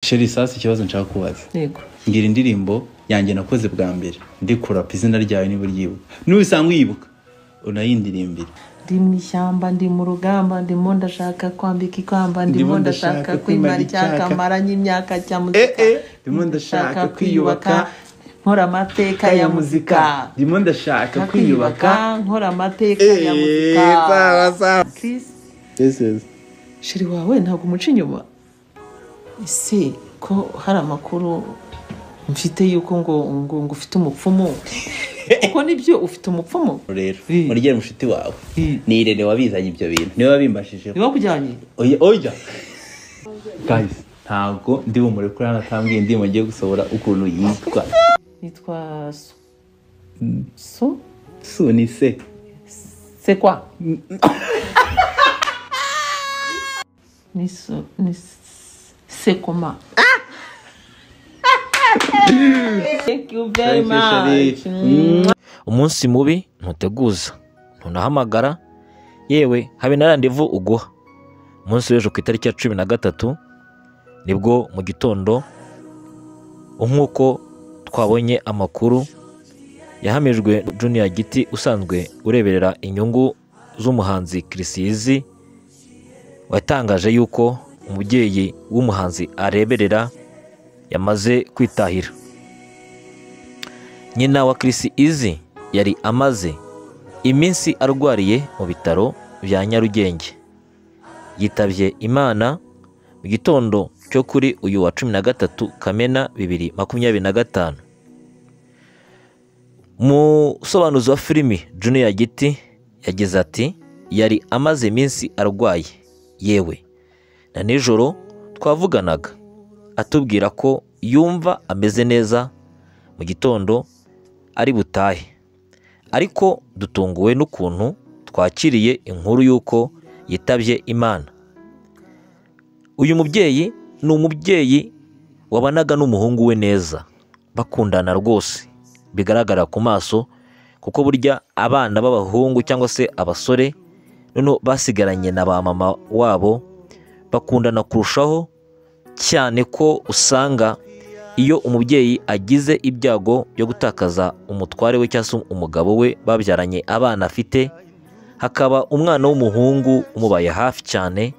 Sheri sasa ikibazo nshaka kubaza. Yego. Ngira indirimbo yanjye nakoze bwa mbere. Ndi kurapa izina ryawe niba ryibuka. N'ubisanga uyibuka. Unayindirimbira. Ndi mu ishyamba, ndi mu rugamba, ndimo ndashaka kwambika ikamba, ndimo ndashaka kwimara icyaka, maranye imyaka cya muzika. Ndimo ndashaka kwiyubaka. Nkora amateka ya muzika. Ndimo ndashaka kwiyubaka. Nkora amateka ya muzika. Sawa. Chris. Yes. Sheri wawe ntabwo umuca inyuma. Ese ko hari amakuru mfite yuko ngo ufite umupfumu. Uko nibyo ufite umupfumu rero muri gihe mushiti wawe ni Irene wabizanye ibyo bintu niwe wabimbashije niwe kujyanye oya guys ntabwo ndi bumure kuri hano tambwiye ndimo ngiye gusohora ukuntu yitwa so ni se c'est quoi ni c'est comment Thank you very much. Umunsi mubi ntuteguza ntunahamagara yewe habe na randevu uguha. Umunsi w'ejo ku itariki ya 13 nibwo mu gitondo nkuko twabonye amakuru yahamijwe Junior Giti usanzwe ureberera inyungu z'umuhanzi Chris watangaje yuko umubyeyi w'umuhanzi areberera yamaze kwitahira. Nyina wa Chris yari amaze iminsi arwariye mu bitaro bya Nyarugenge. Yitabye Imana mu gitondo cyo kuri uyu wa 13 Kamena 2025. Mu sobanuzo wa filimi Junior Giti yagize ati yari amaze iminsi arwaye yewe na nijoro twavuganaga atubwira ko yumva ameze neza mu gitondo ari butahe, ariko dutunguwe n'ukuntu twakiriye inkuru yuko yitabye Imana. Uyu mubyeyi ni umubyeyi wabanaga n'umuhungu we neza bakundana rwose bigaragara ku maso, kuko burya abana b'abahungu cyangwa se abasore none basigaranye na ba mama wabo bakundana kurushaho cyane, ko usanga iyo umubyeyi agize ibyago byo gutakaza umutware we cyangwa umugabo we babyaranye abana afite, hakaba umwana w'umuhungu umubaye hafi cyane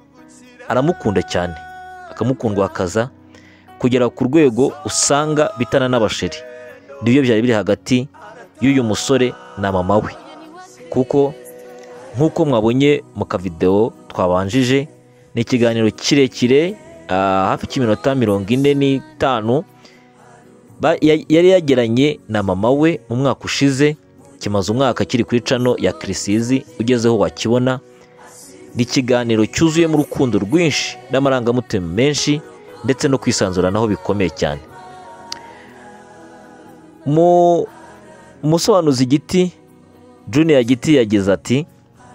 aramukunda cyane akamukundwa akaza kugera ku rwego usanga bitana n'abasheri. Nibyo byari biri hagati y'uyu musore na mama we, kuko nk'uko mwabonye mu kavideo twabanjije ni ikiganiro kirekire hafi cy'iminota 45 yari yageranye na mama we mu mwaka ushize, kimaze umwaka kiri kuri channel ya Chris ugezeho wakibona. Ni ikiganiro cyuzuye mu rukundo rwinshi n'amarangamutima menshi ndetse no kwisanzuranaho bikomeye cyane. Mu musobanuzi Giti Junior Giti yagize ati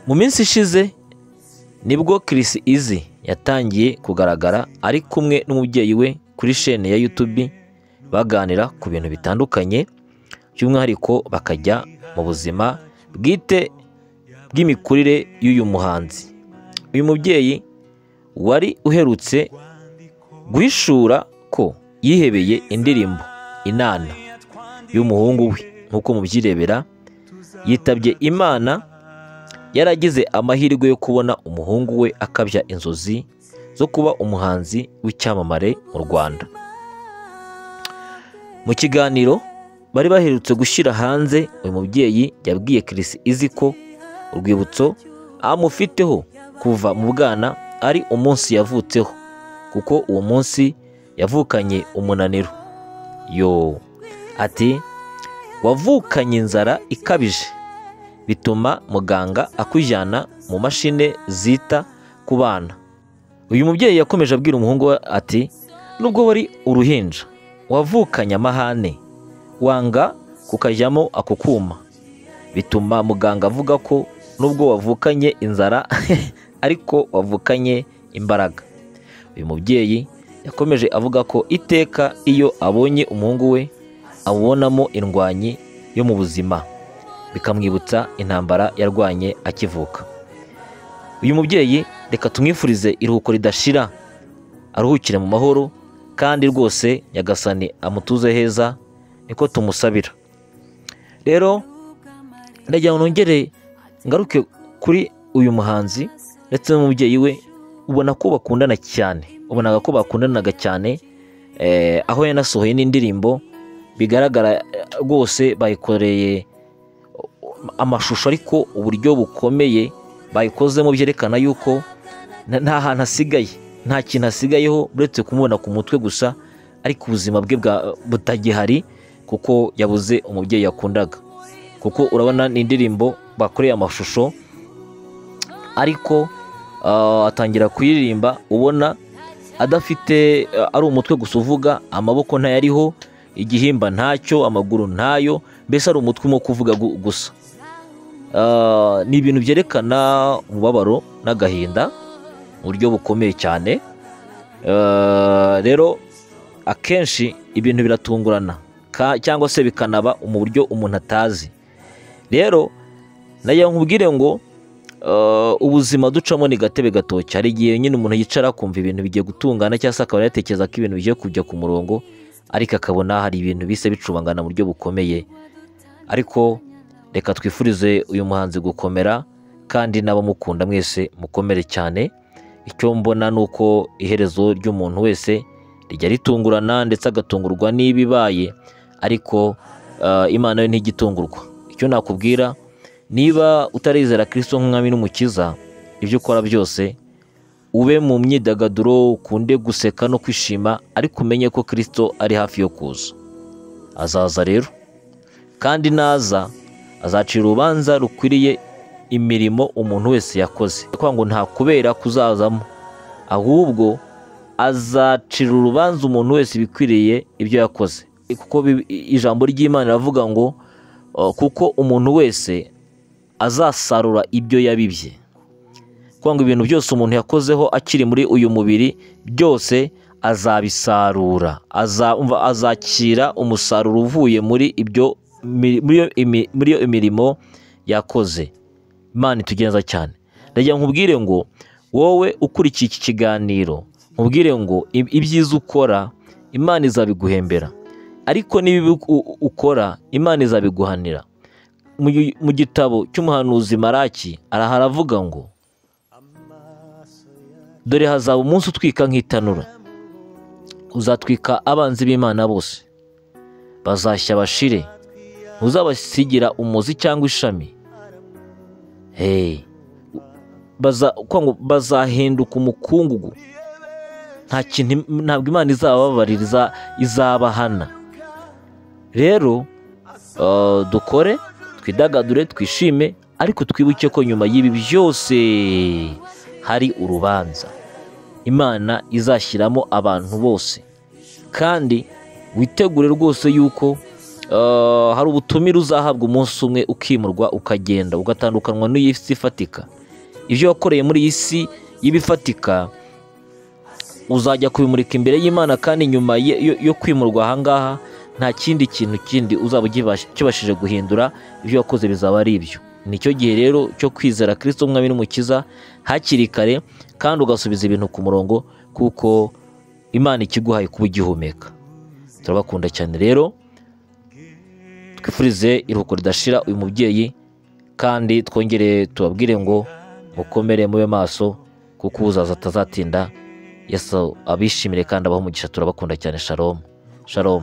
mu minsi ishize nibwo Chris yatangiye kugaragara ari kumwe n'umubyeyi we kuri chaîne ya YouTube baganira ku bintu bitandukanye, by'umwihariko bakajya mu buzima bwite bw'imikurire y'uyu muhanzi. Uyu mubyeyi wari uherutse guhishura ko yihebeye indirimbo Inana y'umuhungu we nk'uko mubyirebera, yitabye Imana yaragize amahirwe yo kubona umuhungu we akabya inzozi zo kuba umuhanzi w'icyamamare mu Rwanda. Mu kiganiro bari baherutse gushyira hanze, uyu mubyeyi yabwiye Chris ko urwibutso amufiteho kuva mu bwana ari umunsi yavutseho, kuko uwo munsi yavukanye umunaniro. Ati wavukanye inzara ikabije bituma muganga akujyana mu mashine zita ku bana. Uyu mubyeyi yakomeje abwira umuhungu we ati nubwo wari uruhinja wavukanye amahane wanga kukajyamo ako kuma, bituma muganga avuga ko nubwo wavukanye inzara ariko wavukanye imbaraga. Uyu mubyeyi yakomeje avuga ko iteka iyo abonye umuhungu we abonamo indwanyi yo mu buzima, bikamwibutsa intambara yarwanye akivuka. Uyu mubyeyi reka tumwifurize iruhuko ridashira, aruhukire mu mahoro kandi rwose Nyagasani amutuze heza, niko tumusabira. Rero ndagira ngo nongere ngaruke kuri uyu muhanzi ndetse n'umubyeyi we, ubona ko bakundana cyane, ubonaga ko bakundanaga cyane, aho yanasohoye n'indirimbo bigaragara rwose bayikoreye amashusho, ariko uburyo bukomeye bayikozemo byerekana yuko nta hantu hasigaye, nta kintu hasigayeho uretse kumubona ku mutwe gusa, ariko ubuzima bwe butagihari kuko yabuze umubyeyi yakundaga. Kuko urabona ni indirimbo bakoreye amashusho, ariko atangira kuyiririmba ubona adafite, ari umutwe gusa uvuga, amaboko ntayariho, igihimba ntacyo, amaguru ntayo, mbese ari umutwe urimo kuvuga gusa. Ni ibintu byerekana umubabaro n'agahinda mu buryo bukomeye cyane. Rero akenshi ibintu biratungurana cyangwa se bikanaba mu buryo umuntu atazi. Rero nayo nkubwire ngo ubuzima ducamo ni gatebe gatoki. Hari igihe nyine umuntu yicara akumva ibintu bigiye gutungana, cyangwa se akaba yatekereza ko ibintu bigiye kujya ku murongo, ariko akabona hari ibintu bise bicubangana mu buryo bukomeye. Ariko reka twifurize uyu muhanzi gukomera, kandi n'abamukunda mwese mukomere cyane. Icyo mbona ni uko iherezo ry'umuntu wese rijya ritungurana, ndetse agatungurwa n'ibibaye, ariko Imana yo ntigitungurwa. Icyo nakubwira, niba utarizera Kristo nk'umwami n'umukiza, ibyo ukora byose ube mu myidagaduro, ukunde guseka no kwishima, ariko umenye ko Kristo ari hafi yo kuza. Azaza rero, kandi naza azacira urubanza rukwiriye imirimo umuntu wese yakoze. Kuko ngo nta kubera kuzazamo, ahubwo azacira urubanza umuntu wese ibikwiriye ibyo yakoze. Kuko ijambo ry'Imana riravuga ngo kuko umuntu wese azasarura ibyo yabibye. Kuko ngo ibintu byose umuntu yakozeho akiri muri uyu mubiri, byose azabisarura, azakira umusaruro uvuye muri ibyo, muri iyo imirimo yakoze. Imana itugenza cyane. Ndagira nkubwire ngo wowe ukurikiye iki kiganiro, nkubwire ngo ibyiza ukora Imana izabiguhembera, ariko n'ibibi ukora Imana izabiguhanira. Mu gitabo cy'umuhanuzi Maraki haravuga ngo dore hazaba umunsi utwika nk'itanura, uzatwika abanzi b'Imana bose, bazashya bashire, ntuzabasigira umuzi cyangwa ishami. Bazahinduka umukungugu, ntabwo Imana izababarira, izabahana. Rero dukore, twidagadure, twishime, ariko twibuke ko nyuma y'ibi byose hari urubanza Imana izashyiramo abantu bose. Kandi witegure rwose yuko hari ubutumire uzahabwa umunsi umwe, ukimurwa ukagenda, ugatandukanwa n'iyi si ifatika. Ibyo wakoreye muri iyi si y'ibifatika uzajya kubimurika imbere y'Imana, kandi nyuma yo kwimurwa ahangaha nta kindi kintu kindi uzaba kibashije guhindura. Ibyo wakoze bizaba ari ibyo. Nicyo gihe rero cyo kwizera Kristo umwami n'umukiza hakiri kare, kandi ugasubiza ibintu ku murongo, kuko Imana ikiguhaye kuba ugihumeka. Turabakunda cyane rero, twifurize iruhuko ridashira uyu mubyeyi, kandi twongere tubabwire ngo mukomere mube maso, kuko uzaza atazatinda. Yesu abishimire kandi abaho umugisha. Turabakunda cyane. Shalom, shalom.